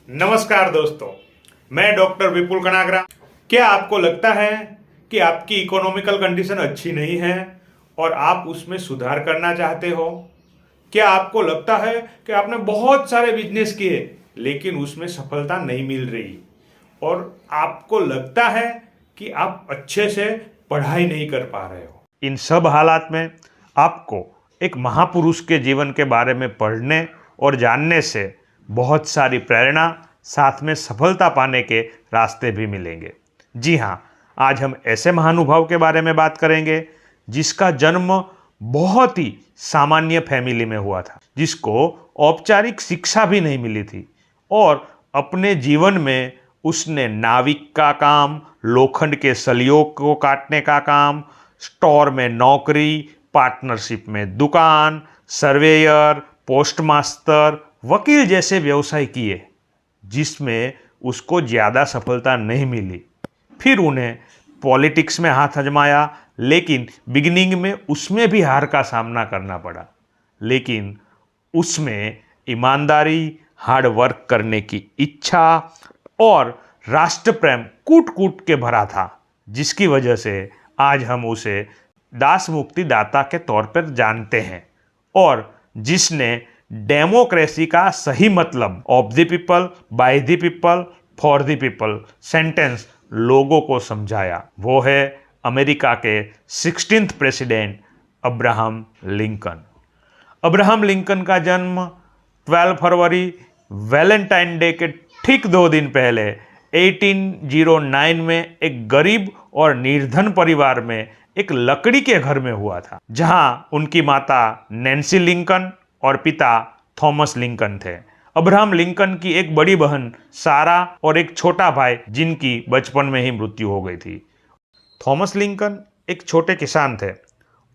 नमस्कार दोस्तों, मैं डॉक्टर विपुल कनागरा। क्या आपको लगता है कि आपकी इकोनॉमिकल कंडीशन अच्छी नहीं है और आप उसमें सुधार करना चाहते हो? क्या आपको लगता है कि आपने बहुत सारे बिजनेस किए लेकिन उसमें सफलता नहीं मिल रही और आपको लगता है कि आप अच्छे से पढ़ाई नहीं कर पा रहे हो? इन सब हालात में आपको एक महापुरुष के जीवन के बारे में पढ़ने और जानने से बहुत सारी प्रेरणा, साथ में सफलता पाने के रास्ते भी मिलेंगे। जी हाँ, आज हम ऐसे महानुभाव के बारे में बात करेंगे जिसका जन्म बहुत ही सामान्य फैमिली में हुआ था, जिसको औपचारिक शिक्षा भी नहीं मिली थी और अपने जीवन में उसने नाविक का काम, लोखंड के सलियों को काटने का काम, स्टोर में नौकरी, पार्टनरशिप में दुकान, सर्वेयर, पोस्टमास्टर, वकील जैसे व्यवसाय किए जिसमें उसको ज़्यादा सफलता नहीं मिली। फिर उन्हें पॉलिटिक्स में हाथ आजमाया, लेकिन बिगिनिंग में उसमें भी हार का सामना करना पड़ा। लेकिन उसमें ईमानदारी, हार्ड वर्क करने की इच्छा और राष्ट्र प्रेम कूट कूट के भरा था, जिसकी वजह से आज हम उसे दास मुक्ति दाता के तौर पर जानते हैं और जिसने डेमोक्रेसी का सही मतलब of the people, by the people, for the people sentence लोगों को समझाया। वो है अमेरिका के 16th president Abraham Lincoln. Abraham Lincoln का जन्म 12 फरवरी वैलेंटाइन डे के ठीक 2 दिन पहले 1809 में एक गरीब और निर्धन परिवार में एक लकड़ी के घर में हुआ था, जहां उनकी माता नैन्सी लिंकन और पिता थॉमस लिंकन थे। अब्राहम लिंकन की एक बड़ी बहन सारा और एक छोटा भाई जिनकी बचपन में ही मृत्यु हो गई थी। थॉमस लिंकन एक छोटे किसान थे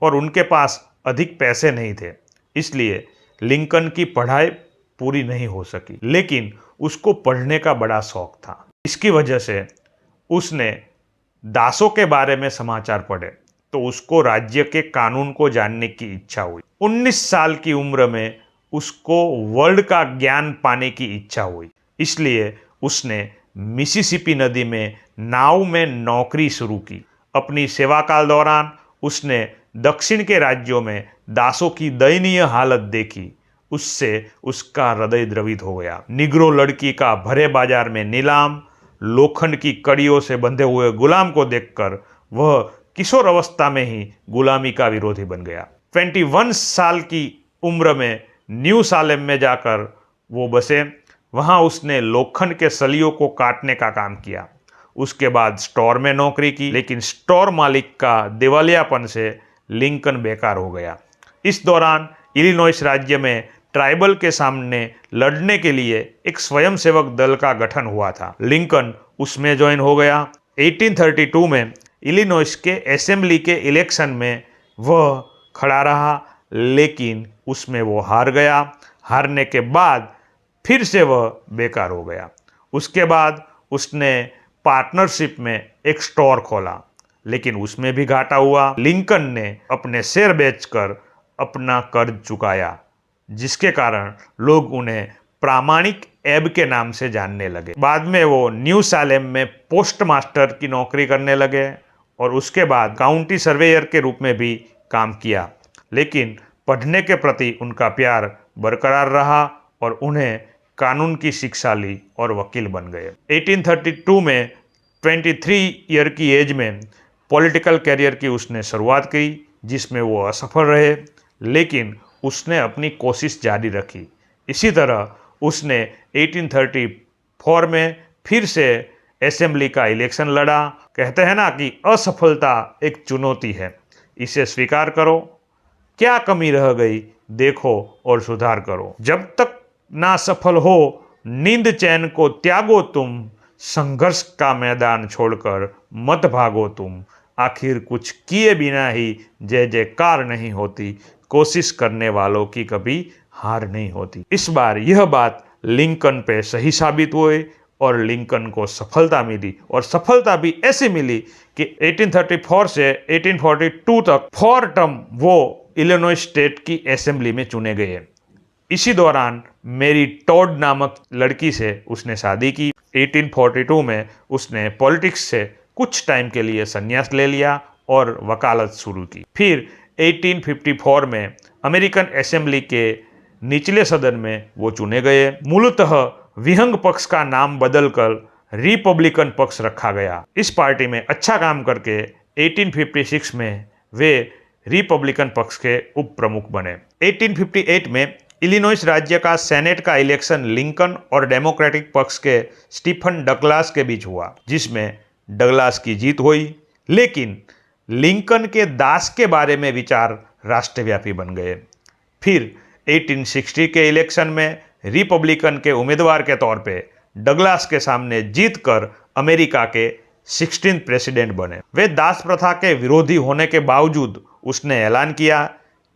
और उनके पास अधिक पैसे नहीं थे, इसलिए लिंकन की पढ़ाई पूरी नहीं हो सकी, लेकिन उसको पढ़ने का बड़ा शौक था। इसकी वजह से उसने दासों के बारे में समाचार पढ़े तो उसको राज्य के कानून को जानने की इच्छा हुई। 19 साल की उम्र में उसको वर्ल्ड का ज्ञान पाने की इच्छा हुई, इसलिए उसने मिसिसिपी नदी में नाव में नौकरी शुरू की। अपनी सेवाकाल दौरान उसने दक्षिण के राज्यों में दासों की दयनीय हालत देखी, उससे उसका हृदय द्रवित हो गया। निग्रो लड़की का भरे बाजार में नीलाम, लोखंड की कड़ियों से बंधे हुए गुलाम को देखकर वह किशोर अवस्था में ही गुलामी का विरोधी बन गया। 21 साल की उम्र में न्यू सालेम में जाकर वो बसे। वहाँ उसने लोखंड के सलियों को काटने का काम किया। उसके बाद स्टोर में नौकरी की, लेकिन स्टोर मालिक का दिवालियापन से लिंकन बेकार हो गया। इस दौरान इलिनॉइस राज्य में ट्राइबल के सामने लड़ने के लिए एक स्वयंसेवक दल का गठन हुआ था। लिंकन उसमें ज्वाइन हो गया। 1832 में इलिनॉइस के असेंबली के इलेक्शन में वह खड़ा रहा, लेकिन उसमें वो हार गया। हारने के बाद फिर से वह बेकार हो गया। उसके बाद उसने पार्टनरशिप में एक स्टोर खोला, लेकिन उसमें भी घाटा हुआ। लिंकन ने अपने शेयर बेचकर अपना कर्ज चुकाया, जिसके कारण लोग उन्हें प्रामाणिक एब के नाम से जानने लगे। बाद में वो न्यू सालेम में पोस्टमास्टर की नौकरी करने लगे और उसके बाद काउंटी सर्वेयर के रूप में भी काम किया, लेकिन पढ़ने के प्रति उनका प्यार बरकरार रहा और उन्हें कानून की शिक्षा ली और वकील बन गए। 1832 में 23 ईयर की एज में पॉलिटिकल कैरियर की उसने शुरुआत की, जिसमें वो असफल रहे, लेकिन उसने अपनी कोशिश जारी रखी। इसी तरह उसने 1834 में फिर से असेंबली का इलेक्शन लड़ा। कहते हैं ना कि असफलता एक चुनौती है, इसे स्वीकार करो। क्या कमी रह गई देखो और सुधार करो। जब तक ना सफल हो नींद चैन को त्यागो तुम, संघर्ष का मैदान छोड़कर मत भागो तुम। आखिर कुछ किए बिना ही जय जयकार नहीं होती, कोशिश करने वालों की कभी हार नहीं होती। इस बार यह बात लिंकन पे सही साबित हुई और लिंकन को सफलता मिली, और सफलता भी ऐसी मिली कि 1834 से 1842 तक 4 टर्म वो इलिनॉइस स्टेट की असेंबली में चुने गए। इसी दौरान मेरी टॉड नामक लड़की से उसने शादी की। 1842 में उसने पॉलिटिक्स से कुछ टाइम के लिए संन्यास ले लिया और वकालत शुरू की। फिर 1854 में अमेरिकन असेंबली के निचले सदन में वो चुने गए। मूलतः विहंग पक्ष का नाम बदलकर रिपब्लिकन पक्ष रखा गया। इस पार्टी में अच्छा काम करके 1856 में वे रिपब्लिकन पक्ष के उप प्रमुख बने। 1858 में इलिनॉइस राज्य का सेनेट का इलेक्शन लिंकन और डेमोक्रेटिक पक्ष के स्टीफन डगलास के बीच हुआ, जिसमें डगलास की जीत हुई, लेकिन लिंकन के दास के बारे में विचार राष्ट्रव्यापी बन गए। फिर 1860 के इलेक्शन में रिपब्लिकन के उम्मीदवार के तौर पे डगलास के सामने जीतकर अमेरिका के 16th प्रेसिडेंट बने। वे दास प्रथा के विरोधी होने के बावजूद उसने ऐलान किया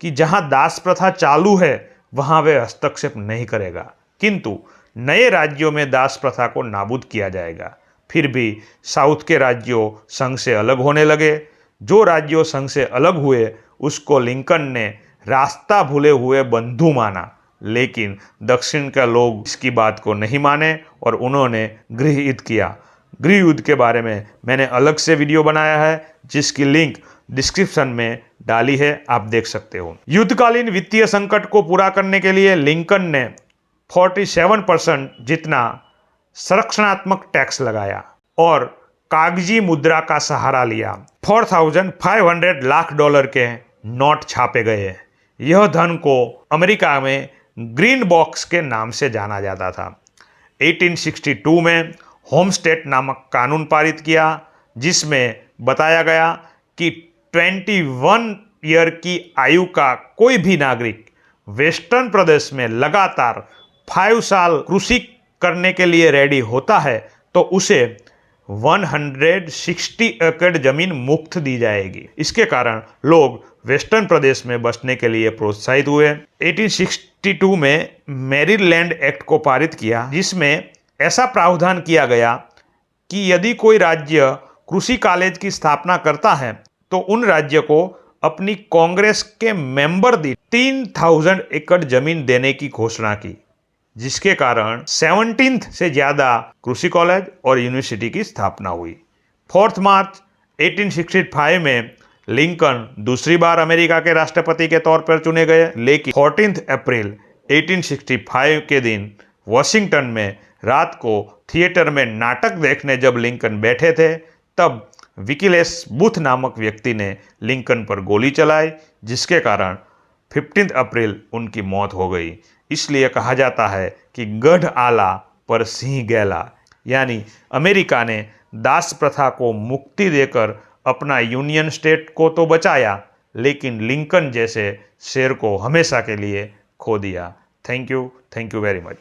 कि जहां दास प्रथा चालू है वहां वे हस्तक्षेप नहीं करेगा, किंतु नए राज्यों में दास प्रथा को नाबूद किया जाएगा। फिर भी साउथ के राज्यों संघ से अलग होने लगे। जो राज्यों संघ से अलग हुए उसको लिंकन ने रास्ता भूले हुए बंधु माना, लेकिन दक्षिण के लोग इसकी बात को नहीं माने और उन्होंने गृह युद्ध किया। गृह युद्ध के बारे में मैंने अलग से वीडियो बनाया है, जिसकी लिंक डिस्क्रिप्शन में डाली है, आप देख सकते हो। युद्धकालीन वित्तीय संकट को पूरा करने के लिए लिंकन ने 47% जितना संरक्षणात्मक टैक्स लगाया और कागजी मुद्रा का सहारा लिया। 4,500 लाख डॉलर के नोट छापे गए। यह धन को अमेरिका में ग्रीन बॉक्स के नाम से जाना जाता था। 1862 में होमस्टेट नामक कानून पारित किया, जिसमें बताया गया कि 21 ईयर की आयु का कोई भी नागरिक वेस्टर्न प्रदेश में लगातार 5 साल कृषि करने के लिए रेडी होता है तो उसे 160 एकड़ जमीन मुफ्त दी जाएगी। इसके कारण लोग वेस्टर्न प्रदेश में बसने के लिए प्रोत्साहित हुए। 1862 में मैरीलैंड एक्ट को पारित किया, जिसमें ऐसा प्रावधान किया गया कि यदि कोई राज्य कृषि कॉलेज की स्थापना करता है तो उन राज्य को अपनी कांग्रेस के मेंबर दी 3000 एकड़ जमीन देने की घोषणा की, जिसके कारण 17 से ज्यादा कृषि कॉलेज और यूनिवर्सिटी की स्थापना हुई। 4 मार्च 1865 में लिंकन दूसरी बार अमेरिका के राष्ट्रपति के तौर पर चुने गए, लेकिन 14 अप्रैल 1865 के दिन वॉशिंगटन में रात को थिएटर में नाटक देखने जब लिंकन बैठे थे, तब विकिलेस बूथ नामक व्यक्ति ने लिंकन पर गोली चलाई, जिसके कारण 15 अप्रैल उनकी मौत हो गई। इसलिए कहा जाता है कि गढ़ आला पर सिंह गैला, यानी अमेरिका ने दास प्रथा को मुक्ति देकर अपना यूनियन स्टेट को तो बचाया, लेकिन लिंकन जैसे शेर को हमेशा के लिए खो दिया। Thank you very much.